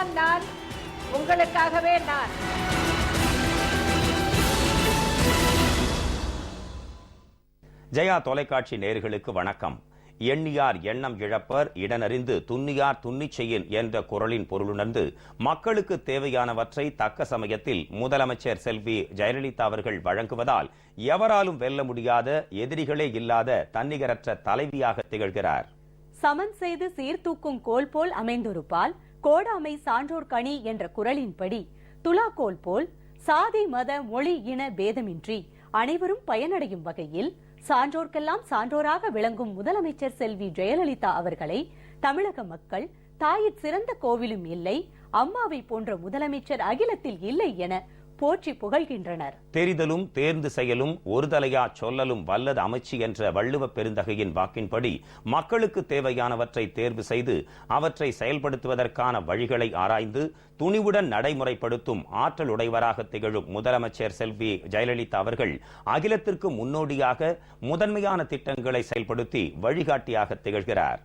உங்களுக்கெல்லாம் நான், உங்களுக்காகவே நான். ஜெயா தொலைக்காட்சி நேயர்களுக்கு வணக்கம். எண்ணியார் எண்ணம் இழப்பர், இடனறிந்து துன்னியார் துன்னிச் செய்யின் என்ற குரலின் பொருளுணர்ந்து மக்களுக்கு தேவையானவற்றை தக்க சமயத்தில் முதலமைச்சர் செல்வி ஜெயலலிதா அவர்கள் வழங்குவதால் எவராலும் வெல்ல முடியாத, எதிரிகளே இல்லாத தன்னிகரற்ற தலைவியாக திகழ்கிறார். சமன் செய்து சீர்தூக்கும் கோல் போல் அமைந்தொருபால் கோடாமை சான்றோர் கனி என்ற குரலின்படி துலாக்கோல் போல் சாதி மத மொழி இன பேதமின்றி அனைவரும் பயனடையும் வகையில் சான்றோர்க்கெல்லாம் சான்றோராக விளங்கும் முதலமைச்சர் செல்வி ஜெயலலிதா அவர்களை தமிழக மக்கள் தாயிற் சிறந்த கோவிலும் இல்லை, அம்மாவை போன்ற முதலமைச்சர் அகிலத்தில் இல்லை என போற்றி புகழ்கின்றனர். தெரிதலும் தேர்ந்து செயலும் ஒரு தலையா சொல்லலும் வல்லது அமைச்சு என்ற வள்ளுவ பெருந்தகையின் வாக்கின்படி மக்களுக்கு தேவையானவற்றை தேர்வு செய்து அவற்றை செயல்படுத்துவதற்கான வழிகளை ஆராய்ந்து துணிவுடன் நடைமுறைப்படுத்தும் ஆற்றல் உடையவராக திகழும் முதலமைச்சர் செல்வி ஜெயலலிதா அவர்கள் அகிலத்திற்கு முன்னோடியாக முதன்மையான திட்டங்களை செயல்படுத்தி வழிகாட்டியாக திகழ்கிறார்.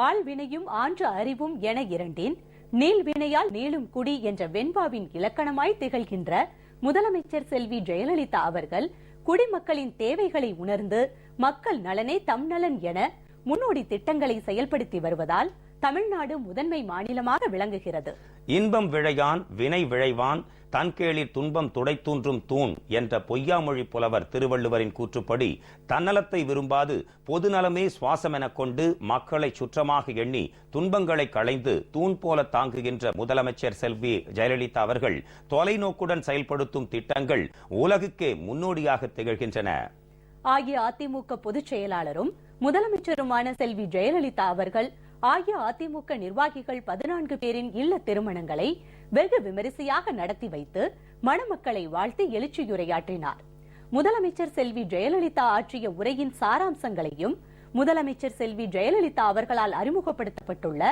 ஆழ்வினையும் ஆன்ற அறிவும் என இரண்டின் நீள் வினையால் நீளும் குடி என்ற வெண்பாவின் இலக்கணமாய் திகழ்கின்ற முதலமைச்சர் செல்வி ஜெயலலிதா அவர்கள் குடிமக்களின் தேவைகளை உணர்ந்து மக்கள் நலனே தம் நலன் என முன்னோடி திட்டங்களை செயல்படுத்தி வருவதால் தமிழ்நாடு முதன்மை மாநிலமாக விளங்குகிறது. இன்பம் விழையான் வினை விழைவான் தன்கேளிர் துன்பம் துடைத்தூன்றும் தூண் என்ற பொய்யாமொழி புலவர் திருவள்ளுவரின் கூற்றுப்படி தன்னலத்தை விரும்பாது பொதுநலமே சுவாசம் எனக் கொண்டு மக்களை சுற்றமாக எண்ணி துன்பங்களை களைந்து தூண் போல தாங்குகின்ற முதலமைச்சர் செல்வி ஜெயலலிதா அவர்கள் தொலைநோக்குடன் செயல்படுத்தும் திட்டங்கள் உலகுக்கே முன்னோடியாக திகழ்கின்றன. அஇஅதிமுக பொதுச் செயலாளரும் முதலமைச்சருமான செல்வி ஜெயலலிதா அவர்கள் அஇஅதிமுக நிர்வாகிகள் 14 பேரின் இல்ல திருமணங்களை வெகு விமரிசையாக நடத்தி வைத்து மணமக்களை வாழ்த்தி எழுச்சியுரையாற்றினார். முதலமைச்சர் செல்வி ஜெயலலிதா ஆற்றிய உரையின் சாராம்சங்களையும் முதலமைச்சர் செல்வி ஜெயலலிதா அவர்களால் அறிமுகப்படுத்தப்பட்டுள்ள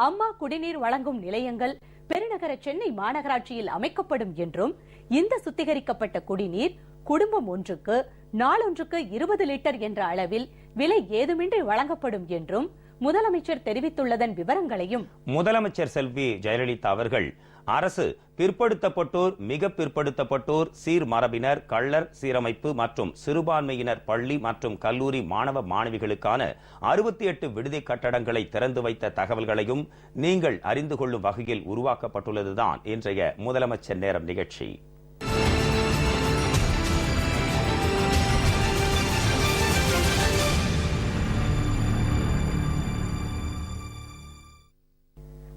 அம்மா குடிநீர் வழங்கும் நிலையங்கள் பெருநகர சென்னை மாநகராட்சியில் அமைக்கப்படும் என்றும் இந்த சுத்திகரிக்கப்பட்ட குடிநீர் குடும்பம் ஒன்றுக்கு நாளொன்றுக்கு 20 லிட்டர் என்ற அளவில் விலை ஏதுமின்றி வழங்கப்படும் என்றும் முதலமைச்சர் தெரிவித்துள்ளதன் விவரங்களையும் முதலமைச்சர் செல்வி ஜெயலலிதா அவர்கள் அரசு பிற்படுத்தப்பட்டோர், மிக பிற்படுத்தப்பட்டோர், சீர்மரபினர், கள்ளர் சீரமைப்பு மற்றும் சிறுபான்மையினர் பள்ளி மற்றும் கல்லூரி மாணவ மாணவிகளுக்கான 68 விடுதி கட்டடங்களை திறந்து வைத்த தகவல்களையும் நீங்கள் அறிந்து கொள்ளும் வகையில் உருவாக்கப்பட்டுள்ளதுதான் இன்றைய முதலமைச்சர் நேரம் நிகழ்ச்சி.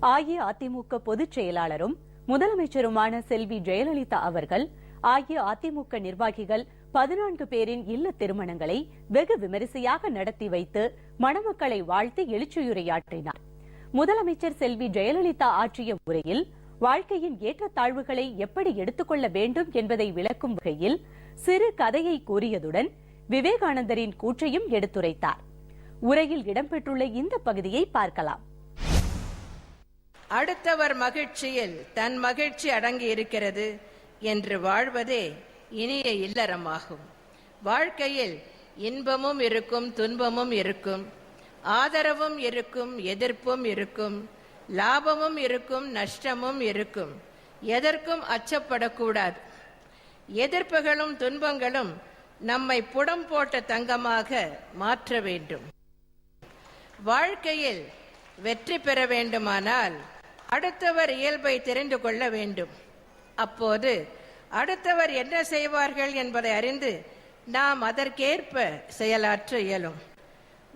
அஇஅதிமுக பொதுச் செயலாளரும் முதலமைச்சருமான செல்வி ஜெயலலிதா அவர்கள் அஇஅதிமுக நிர்வாகிகள் 14 பேரின் இல்ல திருமணங்களை வெகு விமரிசையாக நடத்தி வைத்து மணமக்களை வாழ்த்தி எழுச்சியுரையாற்றினார். முதலமைச்சர் செல்வி ஜெயலலிதா ஆற்றிய உரையில் வாழ்க்கையின் ஏற்றத்தாழ்வுகளை எப்படி எடுத்துக்கொள்ள வேண்டும் என்பதை விளக்கும் வகையில் சிறு கதையை கூறியதுடன் விவேகானந்தரின் கூற்றையும் எடுத்துரைத்தார். உரையில் இடம்பெற்றுள்ள இந்த பகுதியை பார்க்கலாம். அடுத்தவர் மகிழ்ச்சியில் தன் மகிழ்ச்சி அடங்கி இருக்கிறது என்று வாழ்வதே இனிய இல்லறமாகும். வாழ்க்கையில் இன்பமும் இருக்கும், துன்பமும் இருக்கும், ஆதரவும் இருக்கும், எதிர்ப்பும் இருக்கும், லாபமும் இருக்கும், நஷ்டமும் இருக்கும். எதற்கும் அச்சப்படக்கூடாது. எதிர்ப்புகளும் துன்பங்களும் நம்மை புடம் போட்ட தங்கமாக மாற்ற வேண்டும். வாழ்க்கையில் வெற்றி பெற வேண்டுமானால் அடுத்தவர் இயல்பை தெரிந்து கொள்ள வேண்டும். அப்போது அடுத்தவர் என்ன செய்வார்கள் என்பதை அறிந்து நாம் அதற்கேற்ப செயலாற்ற இயலும்.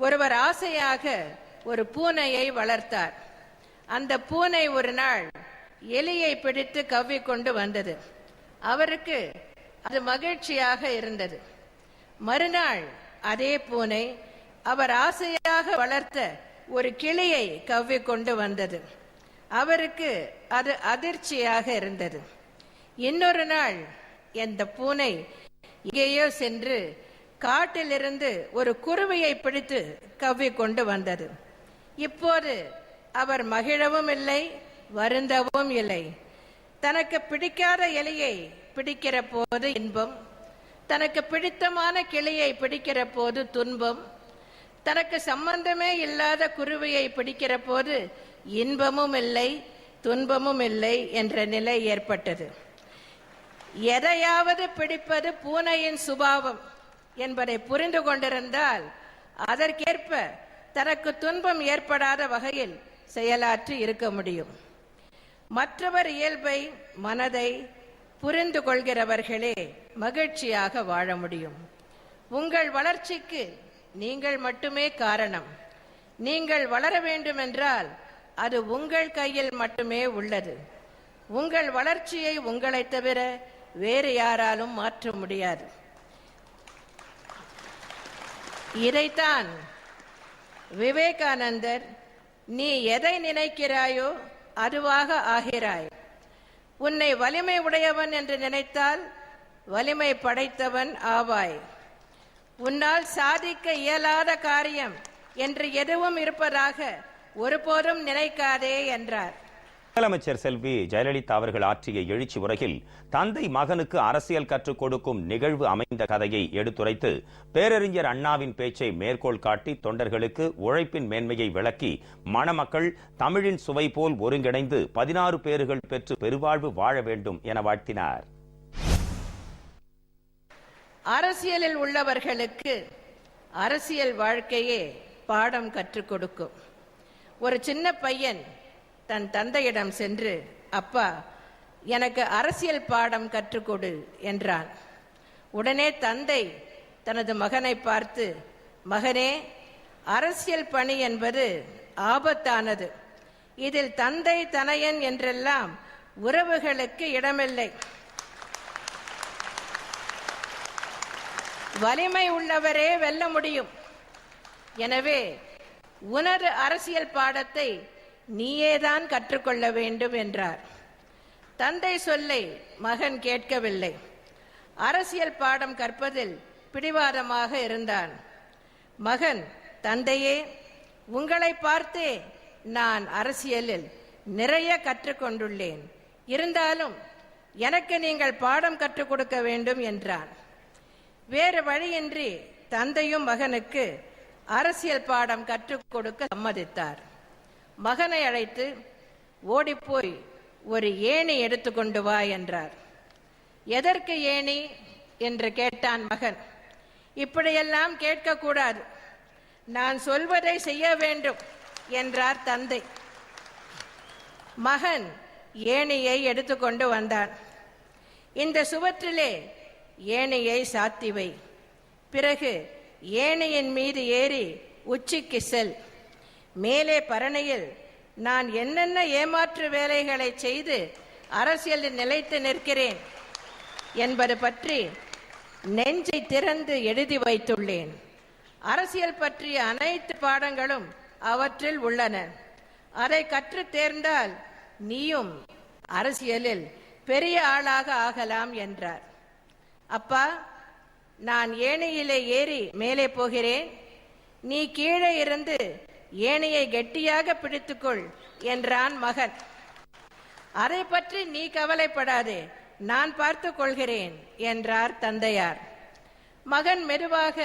ஒருவர் ஆசையாக ஒரு பூனையை வளர்த்தார். அந்த பூனை ஒரு நாள் எலியை பிடித்து கவ்விக்கொண்டு வந்தது. அவருக்கு அது மகிழ்ச்சியாக இருந்தது. மறுநாள் அதே பூனை அவர் ஆசையாக வளர்த்த ஒரு கிளியை கவ்விக்கொண்டு வந்தது. அவருக்கு அது அதிர்ச்சியாக இருந்தது. இன்னொரு நாள் இந்த பூனை எங்கேயோ சென்று காட்டிலிருந்து ஒரு குருவியை பிடித்து கவ்விக்கொண்டு வந்தது. இப்போது அவர் மகிழவும் இல்லை, வருந்தவும் இல்லை. தனக்கு பிடிக்காத எலியை பிடிக்கிற போது இன்பம், தனக்கு பிடித்தமான கிளியை பிடிக்கிற போது துன்பம், தனக்கு சம்பந்தமே இல்லாத குருவியை பிடிக்கிற போது இன்பமும் இல்லை, துன்பமும் இல்லை என்ற நிலை ஏற்பட்டது. எதையாவது பிடிப்பது பூனையின் சுபாவம் என்பதை புரிந்து கொண்டிருந்தால் அதற்கேற்ப தனக்கு துன்பம் ஏற்படாத வகையில் செயலாற்றி இருக்க முடியும். மற்றவர் இயல்பை, மனதை புரிந்து கொள்கிறவர்களே மகிழ்ச்சியாக வாழ முடியும். உங்கள் வளர்ச்சிக்கு நீங்கள் மட்டுமே காரணம். நீங்கள் வளர வேண்டுமென்றால் அது உங்கள் கையில் மட்டுமே உள்ளது. உங்கள் வளர்ச்சியை உங்களை தவிர வேறு யாராலும் மாற்ற முடியாது. இதைத்தான் விவேகானந்தர், நீ எதை நினைக்கிறாயோ அதுவாக ஆகிறாய். உன்னை வலிமை உடையவன் என்று நினைத்தால் வலிமை படைத்தவன் ஆவாய். உன்னால் சாதிக்க இயலாத காரியம் என்று எதுவும் இருப்பதாக ஒருபோதும் நினைக்காதே என்றார். முதலமைச்சர் செல்வி ஜெயலலிதா அவர்கள் ஆற்றிய எழுச்சி உரையில் தந்தை மகனுக்கு அரசியல் கற்றுக் கொடுக்கும் நிகழ்வு அமைந்த கதையை எடுத்துரைத்து பேரறிஞர் அண்ணாவின் பேச்சை மேற்கோள் காட்டி தொண்டர்களுக்கு உழைப்பின் மேன்மையை விளக்கி மணமக்கள் தமிழின் சுவை போல் ஒருங்கிணைந்து 16 பேறுகள் பெற்று பெருவாழ்வு வாழ வேண்டும் என வாழ்த்தினார். அரசியலில் உள்ளவர்களுக்கு அரசியல் வாழ்க்கையே பாடம் கற்றுக் கொடுக்கும். ஒரு சின்ன பையன் தன் தந்தையிடம் சென்று, அப்பா, எனக்கு அரசியல் பாடம் கற்றுக்கொடு என்றான். உடனே தந்தை தனது மகனை பார்த்து, மகனே, அரசியல் பணி என்பது ஆபத்தானது. இதில் தந்தை தனையன் என்றெல்லாம் உறவுகளுக்கு இடமில்லை. வலிமை உள்ளவரே வெல்ல முடியும். எனவே உனது அரசியல் பாடத்தை நீயேதான் கற்றுக்கொள்ள வேண்டும் என்றார். தந்தை சொல்லை மகன் கேட்கவில்லை. அரசியல் பாடம் கற்பதில் பிடிவாதமாக இருந்தான். மகன், தந்தையே, உங்களை பார்த்தே நான் அரசியலில் நிறைய கற்றுக்கொண்டுள்ளேன். இருந்தாலும் எனக்கு நீங்கள் பாடம் கற்றுக் கொடுக்க வேண்டும் என்றான். வேறு வழியின்றி தந்தையும் மகனுக்கு அரசியல் பாடம் கற்றுக் கொடுக்க சம்மதித்தார். மகனை அழைத்து, ஓடிப்போய் ஒரு ஏணி எடுத்துக்கொண்டு வா என்றார். எதற்கு ஏணி என்று கேட்டான் மகன். இப்படியெல்லாம் கேட்கக்கூடாது, நான் சொல்வதை செய்ய வேண்டும் என்றார் தந்தை. மகன் ஏணியை எடுத்துக்கொண்டு வந்தான். இந்த சுவற்றிலே ஏணியை சாத்தி வை. பிறகு ஏணியின் மீது ஏறி உச்சிக்கு செல். மேலே பரணையில் நான் என்னென்ன ஏமாற்று வேலைகளை செய்து அரசியலில் நிலைத்து நிற்கிறேன் என்பது பற்றி நெஞ்சை திறந்து எழுதி வைத்துள்ளேன். அரசியல் பற்றிய அனைத்து பாடங்களும் அவற்றில் உள்ளன. அதை கற்று தேர்ந்தால் நீயும் அரசியலில் பெரிய ஆளாக ஆகலாம் என்றார். அப்பா, நான் ஏணியிலே ஏறி மேலே போகிறேன். நீ கீழே இருந்து ஏணியை கெட்டியாக பிடித்துக்கொள் என்றான் மகன். அதை பற்றி நீ கவலைப்படாதே, நான் பார்த்துக் கொள்கிறேன் என்றார் தந்தையார். மகன் மெதுவாக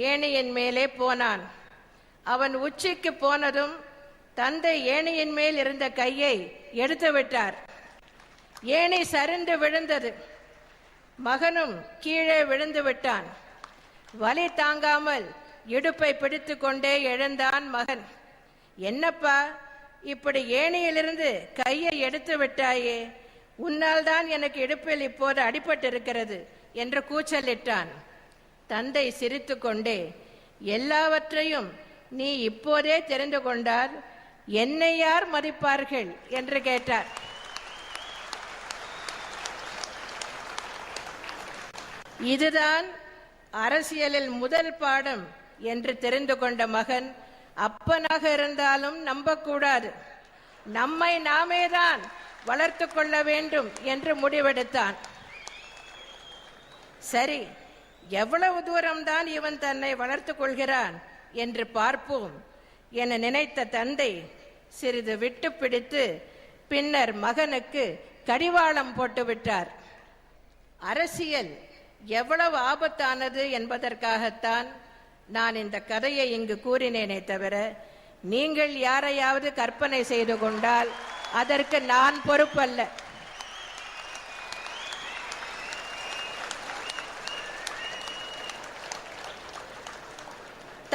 ஏணியின் மேலே போனான். அவன் உச்சிக்கு போனதும் தந்தை ஏணியின் மேல் இருந்த கையை எடுத்து விட்டார். ஏணி சரிந்து விழுந்தது. மகனும் கீழே விழுந்து விட்டான். வலி தாங்காமல் இடுப்பை பிடித்து கொண்டே எழுந்தான் மகன். என்னப்பா, இப்படி ஏணியிலிருந்து கையை எடுத்து விட்டாயே, உன்னால் தான் எனக்கு இடுப்பில் இப்போது அடிபட்டிருக்கிறது என்று கூச்சலிட்டான். தந்தை சிரித்து கொண்டே, எல்லாவற்றையும் நீ இப்போதே தெரிந்து கொண்டால் என்னை யார் மதிப்பார்கள் என்று கேட்டார். இதுதான் அரசியலில் முதல் பாடம் என்று தெரிந்து கொண்ட மகன் அப்பனாக இருந்தாலும் நம்பக்கூடாது, நம்மை நாமே தான் வளர்த்து கொள்ள வேண்டும் என்று முடிவெடுத்தான். சரி, எவ்வளவு தூரம்தான் இவன் தன்னை வளர்த்து கொள்கிறான் என்று பார்ப்போம் என நினைத்த தந்தை சிறிது விட்டு பிடித்து பின்னர் மகனுக்கு கடிவாளம் போட்டுவிட்டார். அரசியல் எவ்வளவு ஆபத்தானது என்பதற்காகத்தான் நான் இந்த கதையை இங்கு கூறினேனே தவிர நீங்கள் யாரையாவது கற்பனை செய்து கொண்டால் அதற்கு நான் பொறுப்பல்ல.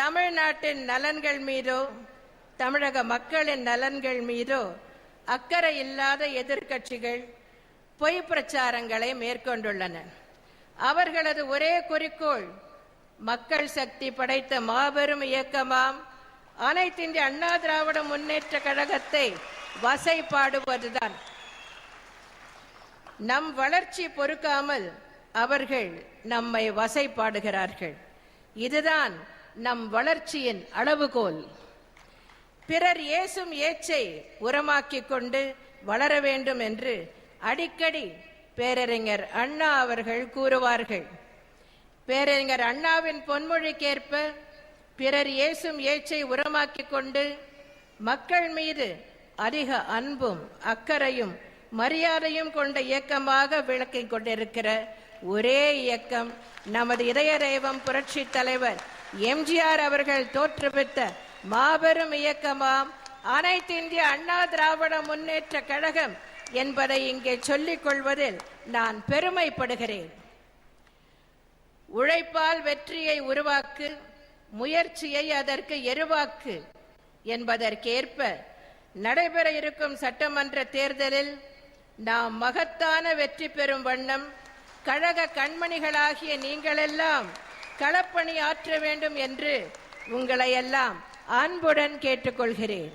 தமிழ்நாட்டின் நலன்கள் மீதோ தமிழக மக்களின் நலன்கள் மீதோ அக்கறை இல்லாத எதிர்க்கட்சிகள் பொய் பிரச்சாரங்களை மேற்கொண்டுள்ளன. அவர்களது ஒரே குறிக்கோள் மக்கள் சக்தி படைத்த மாபெரும் இயக்கமாம் அனைத்து இந்திய அண்ணா திராவிட முன்னேற்ற கழகத்தை வசைபாடுவதுதான். நம் வளர்ச்சி பொறுக்காமல் அவர்கள் நம்மை வசைபாடுகிறார்கள். இதுதான் நம் வளர்ச்சியின் அளவுகோல். பிறர் ஏசும் ஏச்சை உரமாக்கிக் கொண்டு வளர வேண்டும் என்று அடிக்கடி பேரறிஞர் அண்ணா அவர்கள் கூறுவார்கள். பேரறிஞர் அண்ணாவின் பொன்மொழிக்கேற்ப பிறர் ஏசும் ஏச்சை உரமாக்கிக் கொண்டு மக்கள் மீது அதிக அன்பும் அக்கறையும் மரியாதையும் கொண்ட இயக்கமாக விளக்கிக் கொண்டிருக்கிற ஒரே இயக்கம் நமது இதய தெய்வம் புரட்சி தலைவர் எம்ஜிஆர் அவர்கள் தோற்றுவித்த மாபெரும் இயக்கமாம் அனைத்து இந்திய அண்ணா திராவிட முன்னேற்ற கழகம் என்பதை இங்கே சொல்லிக் கொள்வதில் நான் பெருமைப்படுகிறேன். உழைப்பால் வெற்றியை உருவாக்கு, முயற்சியை அதற்கு எருவாக்கு என்பதற்கேற்ப நடைபெற இருக்கும் சட்டமன்ற தேர்தலில் நாம் மகத்தான வெற்றி பெறும் வண்ணம் கழக கண்மணிகளாகிய நீங்களெல்லாம் களப்பணி ஆற்ற வேண்டும் என்று உங்களை எல்லாம் அன்புடன் கேட்டுக்கொள்கிறேன்.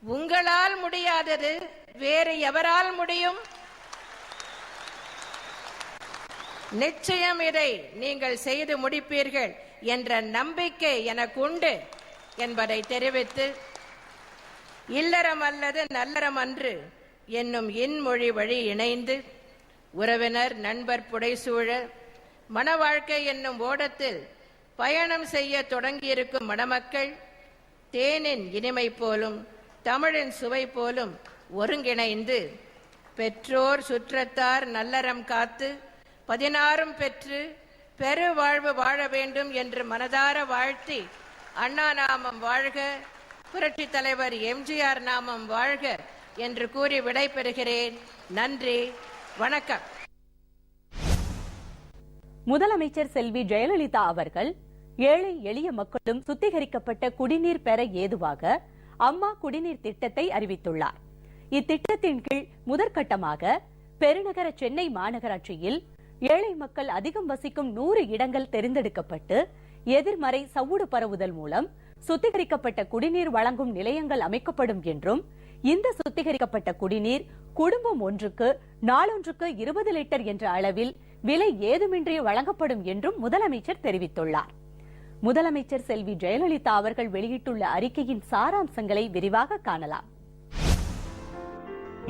உங்களால் முடியாதது வேறு எவரால் முடியும்? நிச்சயம் இதை நீங்கள் செய்து முடிப்பீர்கள் என்ற நம்பிக்கை எனக்கு உண்டு என்பதை தெரிவித்து, இல்லறம் அல்லது நல்லறம் அன்று என்னும் இன்மொழி வழி இணைந்து உறவினர் நண்பர் புடைசூழ மன வாழ்க்கை என்னும் ஓடத்தில் பயணம் செய்ய தொடங்கியிருக்கும் மணமக்கள் தேனின் இனிமை போலும் தமிழின் சுவை போலும் ஒருங்கிணைந்து பெற்றோர் சுற்றத்தார் நல்லறம் காத்து 16 பெற்று பெரு வாழ்வு வாழ வேண்டும் என்று மனதார வாழ்த்தி, அண்ணா நாமம் வாழ்க, புரட்சி தலைவர் எம்ஜிஆர் நாமம் வாழ்க என்று கூறி விடைபெறுகிறேன். நன்றி, வணக்கம். முதலமைச்சர் செல்வி ஜெயலலிதா அவர்கள் ஏழை எளிய மக்களும் சுத்திகரிக்கப்பட்ட குடிநீர் பெற ஏதுவாக அம்மா குடிநீர் திட்டத்தை அறிவித்துள்ளார். இத்திட்டத்தின் கீழ் முதற்கட்டமாக பெருநகர சென்னை மாநகராட்சியில் ஏழை மக்கள் அதிகம் வசிக்கும் 100 இடங்கள் தேர்ந்தெடுக்கப்பட்டு எதிர்மறை சவ்வூடு பரவுதல் மூலம் சுத்திகரிக்கப்பட்ட குடிநீர் வழங்கும் நிலையங்கள் அமைக்கப்படும் என்றும், இந்த சுத்திகரிக்கப்பட்ட குடிநீர் குடும்பம் ஒன்றுக்கு நாளொன்றுக்கு 20 லிட்டர் என்ற அளவில் விலை ஏதுமின்றி வழங்கப்படும் என்றும் முதலமைச்சர் தெரிவித்துள்ளார். முதலமைச்சர் செல்வி ஜெயலலிதா அவர்கள் வெளியிட்டுள்ள அறிக்கையின் சாராம்சங்களை விரிவாக காணலாம்.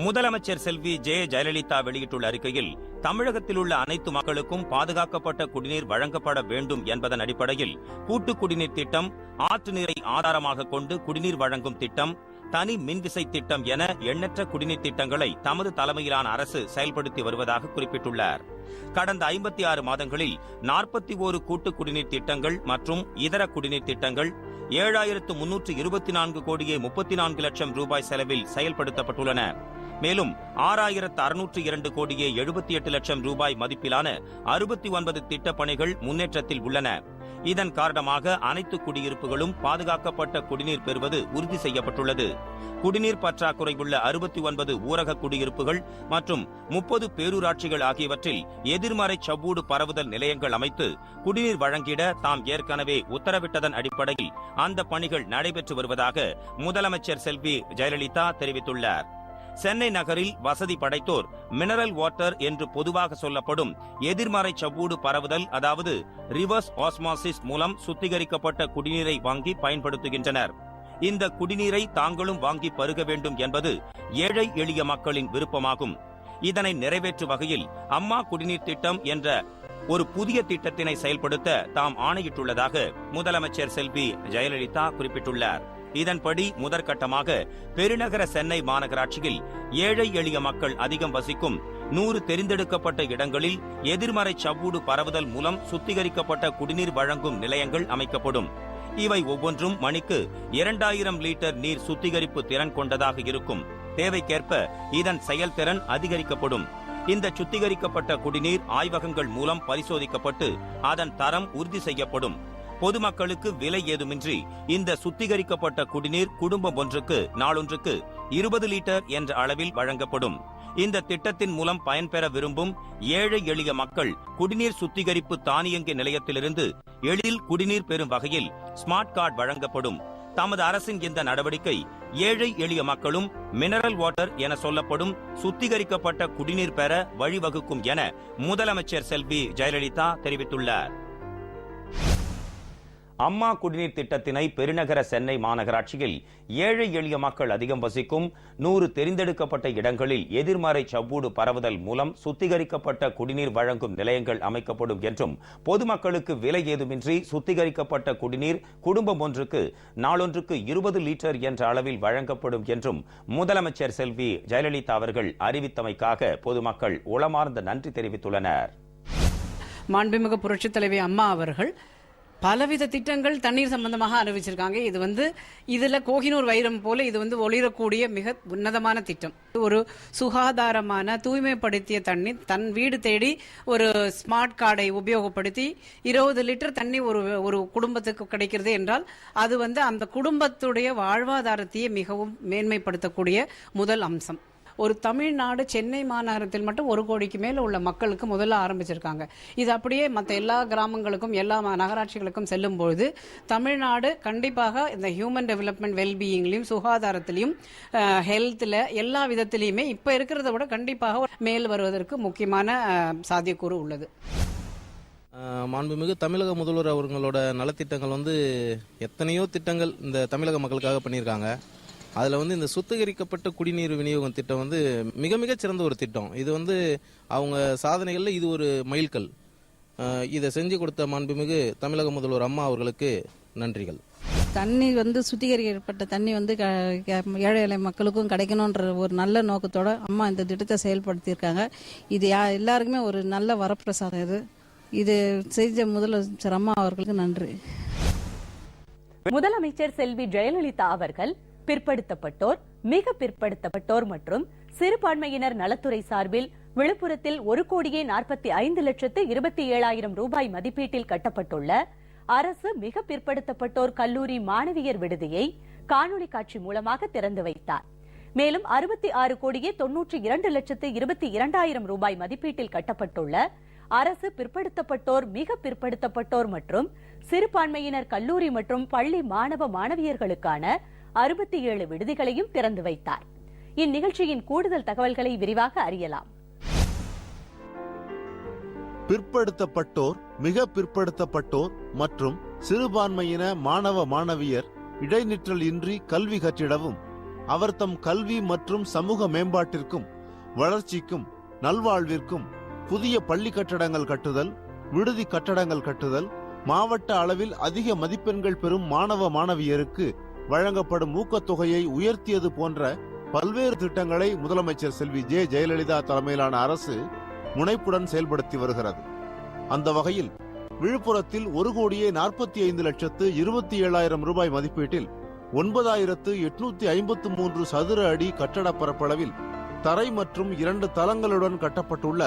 முதலமைச்சர் செல்வி ஜெயலலிதா வெளியிட்டுள்ள அறிக்கையில், தமிழகத்தில் உள்ள அனைத்து மக்களுக்கும் பாதுகாக்கப்பட்ட குடிநீர் வழங்கப்பட வேண்டும் என்பதன் அடிப்படையில் கூட்டு குடிநீர் திட்டம், ஆற்று நீரை ஆதாரமாக கொண்டு குடிநீர் வழங்கும் திட்டம், தனி மின்விசை திட்டம் என எண்ணற்ற குடிநீர் திட்டங்களை தமது தலைமையிலான அரசு செயல்படுத்தி வருவதாக குறிப்பிட்டுள்ளார். கடந்த 56 மாதங்களில் 41 கூட்டு குடிநீர் திட்டங்கள் மற்றும் இதர குடிநீர் திட்டங்கள் 7324 கோடியே 34 லட்சம் ரூபாய் செலவில் செயல்படுத்தப்பட்டுள்ளன. மேலும் 6602 கோடியே 78 லட்சம் ரூபாய் மதிப்பிலான 69 திட்டப் பணிகள் முன்னேற்றத்தில் உள்ளன. இதன் காரணமாக அனைத்து குடியிருப்புகளும் பாதுகாக்கப்பட்ட குடிநீர் பெறுவது உறுதி செய்யப்பட்டுள்ளது. குடிநீர் பற்றாக்குறை உள்ள 69 ஊரக குடியிருப்புகள் மற்றும் 30 பேரூராட்சிகள் ஆகியவற்றில் எதிர்மறை சவ்வூடு பரவுதல் நிலையங்கள் அமைத்து குடிநீர் வழங்கிட தாம் ஏற்கனவே உத்தரவிட்டதன் அடிப்படையில் அந்த பணிகள் நடைபெற்று வருவதாக முதலமைச்சர் செல்வி ஜெயலலிதா தெரிவித்துள்ளார். சென்னை நகரில் வசதி படைத்தோர் மினரல் வாட்டர் என்று பொதுவாக சொல்லப்படும் எதிர்மறை சவ்வூடு பரவுதல், அதாவது ரிவர்ஸ் ஆஸ்மாசிஸ் மூலம் சுத்திகரிக்கப்பட்ட குடிநீரை வாங்கி பயன்படுத்துகின்றனர். இந்த குடிநீரை தாங்களும் வாங்கி பருக வேண்டும் என்பது ஏழை எளிய மக்களின் விருப்பமாகும். இதனை நிறைவேற்றும் வகையில் அம்மா குடிநீர் திட்டம் என்ற ஒரு புதிய திட்டத்தினை செயல்படுத்த தாம் ஆணையிட்டுள்ளதாக முதலமைச்சர் செல்வி ஜெயலலிதா குறிப்பிட்டுள்ளார். இதன்படி முதற்கட்டமாக பெருநகர சென்னை மாநகராட்சியில் ஏழை எளிய மக்கள் அதிகம் வசிக்கும் 100 தெரிந்தெடுக்கப்பட்ட இடங்களில் எதிர்மறை சவ்வூடு பரவுதல் மூலம் சுத்திகரிக்கப்பட்ட குடிநீர் வழங்கும் நிலையங்கள் அமைக்கப்படும். இவை ஒவ்வொன்றும் மணிக்கு 2000 லிட்டர் நீர் சுத்திகரிப்பு திறன் கொண்டதாக இருக்கும். தேவைக்கேற்ப இதன் செயல்திறன் அதிகரிக்கப்படும். இந்த சுத்திகரிக்கப்பட்ட குடிநீர் ஆய்வகங்கள் மூலம் பரிசோதிக்கப்பட்டு அதன் தரம் உறுதி செய்யப்படும். பொதுமக்களுக்கு விலை ஏதுமின்றி இந்த சுத்திகரிக்கப்பட்ட குடிநீர் குடும்பம் ஒன்றுக்கு நாளொன்றுக்கு 20 லிட்டர் என்ற அளவில் வழங்கப்படும். இந்த திட்டத்தின் மூலம் பயன்பெற விரும்பும் ஏழை எளிய மக்கள் குடிநீர் சுத்திகரிப்பு தானியங்கி நிலையத்திலிருந்து எளிதில் குடிநீர் பெறும் வகையில் ஸ்மார்ட் கார்டு வழங்கப்படும். தமது அரசின் இந்த நடவடிக்கை ஏழை எளிய மக்களும் மினரல் வாட்டர் என சொல்லப்படும் சுத்திகரிக்கப்பட்ட குடிநீர் பெற வழிவகுக்கும் என முதலமைச்சர் செல்வி ஜெயலலிதா தெரிவித்துள்ளார். அம்மா குடிநீர் திட்டத்தினை பெருநகர சென்னை மாநகராட்சியில் ஏழை எளிய மக்கள் அதிகம் வசிக்கும் 100 தெரிந்தெடுக்கப்பட்ட இடங்களில் எதிர்மறை சவ்வூடு பரவுதல் மூலம் சுத்திகரிக்கப்பட்ட குடிநீர் வழங்கும் நிலையங்கள் அமைக்கப்படும் என்றும், பொதுமக்களுக்கு விலை ஏதுமின்றி சுத்திகரிக்கப்பட்ட குடிநீர் குடும்பம் ஒன்றுக்கு நாளொன்றுக்கு 20 லிட்டர் என்ற அளவில் வழங்கப்படும் என்றும் முதலமைச்சர் செல்வி ஜெயலலிதா அவர்கள் அறிவித்தமைக்காக பொதுமக்கள் உளமார்ந்த நன்றி தெரிவித்துள்ளனர். மாண்புமிகு புரட்சித் தலைவி அம்மா அவர்கள் பலவித திட்டங்கள் தண்ணீர் சம்பந்தமாக அறிவிச்சிருக்காங்க. இதுல கோஹினூர் வைரம் போல இது ஒளிரக்கூடிய மிக உன்னதமான திட்டம். ஒரு சுகாதாரமான தூய்மைப்படுத்திய தண்ணீர் தன் வீடு தேடி ஒரு ஸ்மார்ட் கார்டை உபயோகப்படுத்தி 20 லிட்டர் தண்ணி ஒரு குடும்பத்துக்கு கிடைக்கிறது என்றால் அது அந்த குடும்பத்துடைய வாழ்வாதாரத்தையே மிகவும் மேன்மைப்படுத்தக்கூடிய முதல் அம்சம். ஒரு தமிழ்நாடு சென்னை மாநகரத்தில் மட்டும் 1 கோடிக்கு மேல உள்ள மக்களுக்கு முதல்ல ஆரம்பிச்சிருக்காங்க. இது அப்படியே மற்ற எல்லா கிராமங்களுக்கும் எல்லா நகராட்சிகளுக்கும் செல்லும் பொழுது தமிழ்நாடு கண்டிப்பாக இந்த ஹியூமன் டெவலப்மெண்ட் வெல்பீயிங்லையும் சுகாதாரத்திலையும் ஹெல்த்ல எல்லா விதத்திலையுமே இப்ப இருக்கிறத விட கண்டிப்பாக மேல் வருவதற்கு முக்கியமான சாத்தியக்கூறு உள்ளது. மாண்புமிகு தமிழக முதல்வர் அவர்களோட நலத்திட்டங்கள் எத்தனையோ திட்டங்கள் இந்த தமிழக மக்களுக்காக பண்ணியிருக்காங்க. அதில் இந்த சுத்திகரிக்கப்பட்ட குடிநீர் விநியோகம் திட்டம் மிக மிக சிறந்த ஒரு திட்டம். இது அவங்க சாதனைகளில் இது ஒரு மைல்கல். இதை செஞ்சு கொடுத்த மாண்புமிகு தமிழக முதல்வர் அம்மா அவர்களுக்கு நன்றிகள். தண்ணி சுத்திகரிக்கப்பட்ட தண்ணி ஏழை எளிய மக்களுக்கும் கிடைக்கணுன்ற ஒரு நல்ல நோக்கத்தோட அம்மா இந்த திட்டத்தை செயல்படுத்தியிருக்காங்க. இது எல்லாருக்குமே ஒரு நல்ல வரப்பிரசாதம். இது செஞ்ச முதலமைச்சர் அம்மா அவர்களுக்கு நன்றி. முதலமைச்சர் செல்வி ஜெயலலிதா அவர்கள் பிற்படுத்தப்பட்டோர், மிக பிற்படுத்தப்பட்டோர் மற்றும் சிறுபான்மையினர் நலத்துறை சார்பில் விழுப்புரத்தில் 1,45,27,000 ரூபாய் மதிப்பீட்டில் கட்டப்பட்டுள்ள அரசு மிக பிற்படுத்தப்பட்டோர் கல்லூரி மாணவியர் விடுதியை காணொலி காட்சி மூலமாக திறந்து வைத்தார். மேலும் 66,92,22,000 ரூபாய் மதிப்பீட்டில் கட்டப்பட்டுள்ள அரசு பிற்படுத்தப்பட்டோர், மிக பிற்படுத்தப்பட்டோர் மற்றும் சிறுபான்மையினர் கல்லூரி மற்றும் பள்ளி மாணவ மாணவியர்களுக்கான 67 விடுதிகளையும் திறந்து வைத்தார். இந்நிகழ்ச்சியின் கூடுதல் தகவல்களை விரிவாக அறியலாம். பிற்படுத்தப்பட்டோர், மிக பிற்படுத்தப்பட்டோர் மற்றும் சிறுபான்மையின மாணவ மாணவியர் இடைநிற்றல் இன்றி கல்வி கற்றிடவும், அவர் தம் கல்வி மற்றும் சமூக மேம்பாட்டிற்கும் வளர்ச்சிக்கும் நல்வாழ்விற்கும் புதிய பள்ளி கட்டடங்கள் கட்டுதல், விடுதி கட்டடங்கள் கட்டுதல், மாவட்ட அளவில் அதிக மதிப்பெண்கள் பெறும் மாணவ மாணவியருக்கு வழங்கப்படும் ஊக்கத்தொகையை உயர்த்தியது போன்ற பல்வேறு திட்டங்களை முதலமைச்சர் செல்வி ஜெயலலிதா தலைமையிலான அரசு முனைப்புடன் செயல்படுத்தி வருகிறது. அந்த வகையில் விழுப்புரத்தில் 1,45,27,000 ரூபாய் மதிப்பீட்டில் 9,853 சதுர அடி கட்டட பரப்பளவில் தரை மற்றும் 2 தளங்களுடன் கட்டப்பட்டுள்ள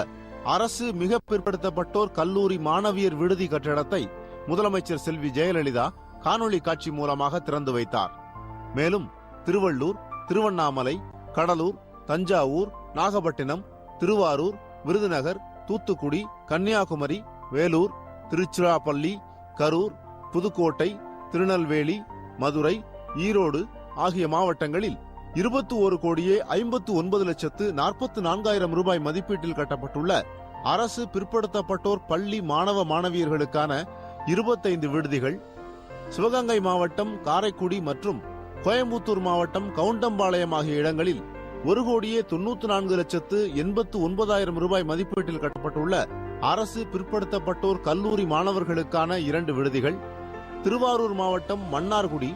அரசு மிக பிற்படுத்தப்பட்டோர் கல்லூரி மாணவியர் விடுதி கட்டடத்தை முதலமைச்சர் செல்வி ஜெயலலிதா காணொலி காட்சி மூலமாக திறந்து வைத்தார். மேலும் திருவள்ளூர், திருவண்ணாமலை, கடலூர், தஞ்சாவூர், நாகப்பட்டினம், திருவாரூர், விருதுநகர், தூத்துக்குடி, கன்னியாகுமரி, வேலூர், திருச்சிராப்பள்ளி, கரூர், புதுக்கோட்டை, திருநெல்வேலி, மதுரை, ஈரோடு ஆகிய மாவட்டங்களில் 21,59,44,000 ரூபாய் மதிப்பீட்டில் கட்டப்பட்டுள்ள அரசு பிற்படுத்தப்பட்டோர் பள்ளி மாணவ மாணவியர்களுக்கான 25 விடுதிகள், சிவகங்கை மாவட்டம் காரைக்குடி மற்றும் கோயம்புத்தூர் மாவட்டம் கவுண்டம்பாளையம் ஆகிய இடங்களில் 1,94,89,000 ரூபாய் மதிப்பீட்டில் கட்டப்பட்டுள்ள அரசு பிற்படுத்தப்பட்டோர் கல்லூரி மாணவர்களுக்கான 2 விடுதிகள், திருவாரூர் மாவட்டம் மன்னார்குடி,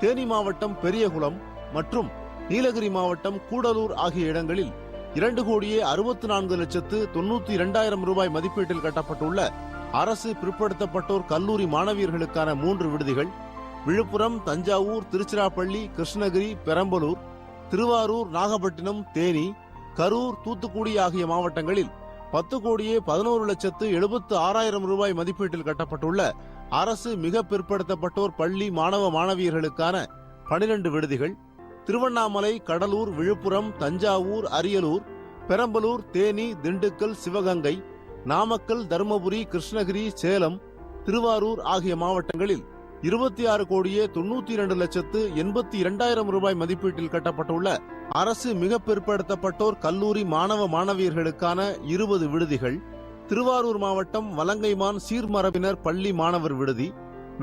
தேனி மாவட்டம் பெரியகுளம் மற்றும் நீலகிரி மாவட்டம் கூடலூர் ஆகிய இடங்களில் 2,64,92,000 ரூபாய் மதிப்பீட்டில் கட்டப்பட்டுள்ள அரசு பிற்படுத்தப்பட்டோர் கல்லூரி மாணவியர்களுக்கான 3 விடுதிகள், விழுப்புரம், தஞ்சாவூர், திருச்சிராப்பள்ளி, கிருஷ்ணகிரி, பெரம்பலூர், திருவாரூர், நாகப்பட்டினம், தேனி, கரூர், தூத்துக்குடி ஆகிய மாவட்டங்களில் 10,11,76,000 ரூபாய் மதிப்பீட்டில் கட்டப்பட்டுள்ள அரசு மிக பிற்படுத்தப்பட்டோர் பள்ளி மாணவ மாணவியர்களுக்கான 12 விடுதிகள் திருவண்ணாமலை, கடலூர், விழுப்புரம், தஞ்சாவூர், அரியலூர், பெரம்பலூர், தேனி, திண்டுக்கல், சிவகங்கை, நாமக்கல், தருமபுரி, கிருஷ்ணகிரி, சேலம், திருவாரூர் ஆகிய மாவட்டங்களில் 26,92,82,000 ரூபாய் மதிப்பீட்டில் கட்டப்பட்டுள்ள அரசு மிக பிற்படுத்தப்பட்டோர் கல்லூரி மாணவ மாணவியர்களுக்கான 20 விடுதிகள் திருவாரூர் மாவட்டம் வலங்கைமான் சீர்மரபினர் பள்ளி மாணவர் விடுதி,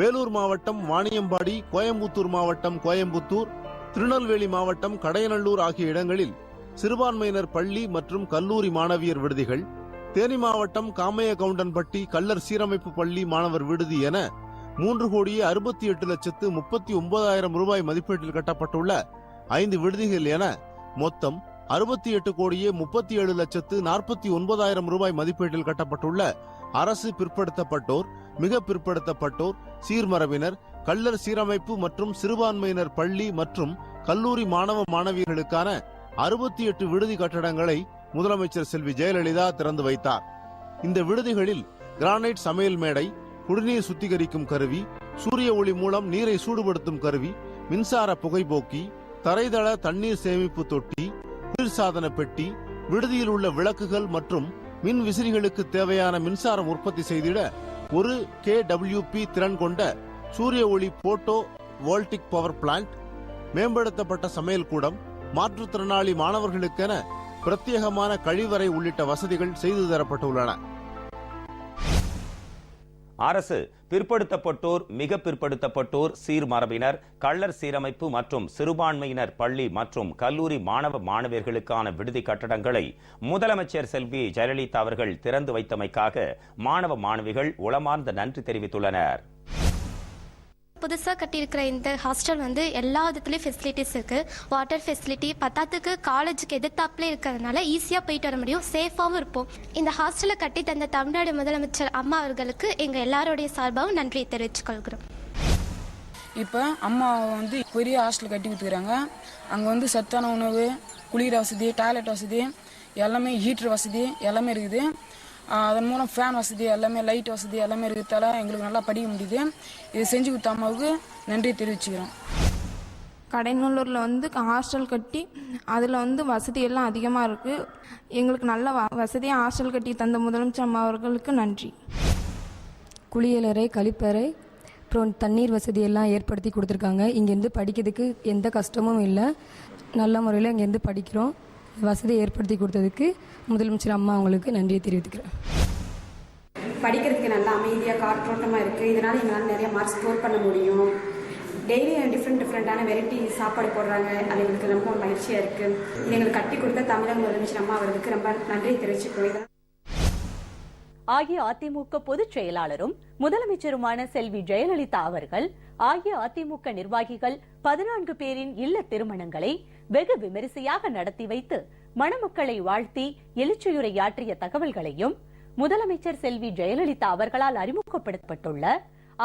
வேலூர் மாவட்டம் வாணியம்பாடி, கோயம்புத்தூர் மாவட்டம் கோயம்புத்தூர், திருநெல்வேலி மாவட்டம் கடையநல்லூர் ஆகிய இடங்களில் சிறுபான்மையினர் பள்ளி மற்றும் கல்லூரி மாணவியர் விடுதிகள், தேனி மாவட்டம் காமையகவுண்டன்பட்டி கள்ளர் சீரமைப்பு பள்ளி மாணவர் விடுதி என 3,68,39,000 ரூபாய் மதிப்பீட்டில் கட்டப்பட்டுள்ள 5 விடுதிகள் என மொத்தம் 68,37,40,49,000 ரூபாய் மதிப்பீட்டில் கட்டப்பட்டுள்ள அரசு பிற்படுத்தப்பட்டோர், மிக பிற்படுத்தப்பட்டோர், சீர்மரபினர், கள்ளர் சீரமைப்பு மற்றும் சிறுபான்மையினர் பள்ளி மற்றும் கல்லூரி மாணவ மாணவியர்களுக்கான 68 விடுதி கட்டடங்களை முதலமைச்சர் செல்வி ஜெயலலிதா திறந்து வைத்தார். இந்த விடுதிகளில் கிரானைட் சமையல் மேடை, குடிநீர் சுத்திகரிக்கும் கருவி, சூரிய ஒளி மூலம் நீரை சூடுபடுத்தும் கருவி, மின்சார புகைபோக்கி, தரைதள தண்ணீர் சேமிப்பு தொட்டி, குளிர்சாதன பெட்டி, விடுதியில் உள்ள விளக்குகள் மற்றும் மின் விசிறிகளுக்கு தேவையான மின்சாரம் உற்பத்தி செய்திட 1 kWp திறன் கொண்ட சூரிய ஒளி போட்டோ வோல்டிக் பவர் பிளான்ட், மேம்படுத்தப்பட்ட சமையல் கூடம், மாற்றுத்திறனாளி மாணவர்களுக்கென பிரத்யேகமான கழிவறை உள்ளிட்ட வசதிகள் செய்து தரப்பட்டுள்ளன. அரசு பிற்படுத்தப்பட்டோர், மிக பிற்படுத்தப்பட்டோர், சீர்மரபினர், கள்ளர் சீரமைப்பு மற்றும் சிறுபான்மையினர் பள்ளி மற்றும் கல்லூரி மாணவ மாணவியர்களுக்கான விடுதி கட்டடங்களை முதலமைச்சர் செல்வி ஜெயலலிதா அவர்கள் திறந்து வைத்தமைக்காக மாணவ மாணவிகள் உளமார்ந்த நன்றி தெரிவித்துள்ளனர். புதுசாக கட்டியிருக்கிற இந்த ஹாஸ்டல் வந்து எல்லா விதத்துலேயும் ஃபெசிலிட்டிஸ் இருக்குது. வாட்டர் ஃபெசிலிட்டி பத்தாத்துக்கு காலேஜுக்கு எதிர்த்தாப்புல இருக்கிறதுனால ஈஸியாக போயிட்டு வர முடியும், சேஃபாகவும் இருப்போம். இந்த ஹாஸ்டலை கட்டி தந்த தமிழ்நாடு முதலமைச்சர் அம்மா அவர்களுக்கு எங்கள் எல்லாருடைய சார்பாகவும் நன்றியை தெரிவித்துக் கொள்கிறோம். இப்போ அம்மா வந்து பெரிய ஹாஸ்டல் கட்டி கொடுத்துக்கிறாங்க. அங்கே வந்து சத்தான உணவு, குளிர் வசதி, டாய்லெட் வசதி, எல்லாமே ஹீட்டர் வசதி எல்லாமே இருக்குது. அதன் மூலம் ஃபேன் வசதி எல்லாமே, லைட் வசதி எல்லாமே இருக்கிறதால எங்களுக்கு நல்லா படிக்க முடியுது. இது செஞ்சு கொடுத்த அம்மாவுக்கு நன்றி தெரிவிச்சுக்கிறோம். கடைநல்லூரில் வந்து ஹாஸ்டல் கட்டி அதில் வந்து வசதி எல்லாம் அதிகமாக இருக்குது. எங்களுக்கு நல்ல வசதியாக ஹாஸ்டல் கட்டி தந்த முதலமைச்சர் அம்மா அவர்களுக்கு நன்றி. குளியலறை, கழிப்பறை, அப்புறம் தண்ணீர் வசதி எல்லாம் ஏற்படுத்தி கொடுத்துருக்காங்க. இங்கேருந்து படிக்கிறதுக்கு எந்த கஷ்டமும் இல்லை. நல்ல முறையில் இங்கேருந்து படிக்கிறோம். வசதி ஏற்படுத்தி கொடுத்ததுக்கு முதலமைச்சர் அம்மா அவங்களுக்கு நன்றியை தெரிவித்துக்கிறேன். படிக்கிறதுக்கு நல்லா அமைதியாக காற்றோட்டமாக இருக்குது. இதனால் எங்களால் நிறைய மார்க் ஸ்கோர் பண்ண முடியும். டெய்லி டிஃப்ரெண்டான வெரைட்டி சாப்பாடு போடுறாங்க. அது எங்களுக்கு ரொம்ப மகிழ்ச்சியாக இருக்குது. இது எங்களுக்கு கட்டி கொடுத்த தமிழக முதலமைச்சர் அம்மா அவர்களுக்கு ரொம்ப நன்றியை தெரிவிச்சுக்கோங்க. அஇஅதிமுக பொதுச் செயலாளரும் முதலமைச்சருமான செல்வி ஜெயலலிதா அவர்கள் அஇஅதிமுக நிர்வாகிகள் 14 பேரின் இல்ல திருமணங்களை வெகு விமரிசையாக நடத்தி வைத்து மணமக்களை வாழ்த்தி எழுச்சியுரையாற்றிய தகவல்களையும் முதலமைச்சர் செல்வி ஜெயலலிதா அவர்களால் அறிமுகப்படுத்தப்பட்டுள்ள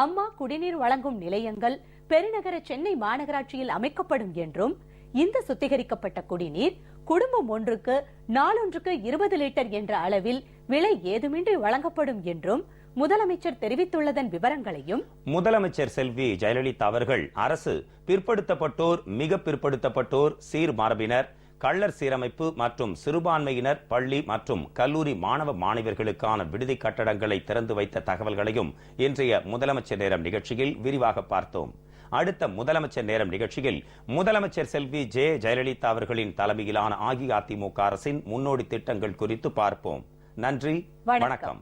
அம்மா குடிநீர் வழங்கும் நிலையங்கள் பெருநகர சென்னை மாநகராட்சியில் அமைக்கப்படும் என்றும் இந்த சுத்திகரிக்கப்பட்ட குடிநீர் குடும்பம் ஒன்றுக்கு நாளொன்றுக்கு 20 லிட்டர் என்ற அளவில் விலை ஏதுமின்றி வழங்கப்படும் என்றும் முதலமைச்சர் தெரிவித்துள்ளதன் விவரங்களையும் முதலமைச்சர் செல்வி ஜெயலலிதா அவர்கள் அரசு பிற்படுத்தப்பட்டோர், மிக பிற்படுத்தப்பட்டோர், சீர்மரபினர், கள்ளர் சீரமைப்பு மற்றும் சிறுபான்மையினர் பள்ளி மற்றும் கல்லூரி மாணவ மாணவியர்களுக்கான விடுதி கட்டடங்களை திறந்து வைத்த தகவல்களையும் இன்றைய முதலமைச்சர் நேரம் நிகழ்ச்சியில் விரிவாக பார்த்தோம். அடுத்த முதலமைச்சர் நேரம் நிகழ்ச்சியில் முதலமைச்சர் செல்வி ஜெயலலிதா அவர்களின் தலைமையிலான அஇஅதிமுக அரசின் முன்னோடி திட்டங்கள் குறித்து பார்ப்போம். நன்றி, வணக்கம்.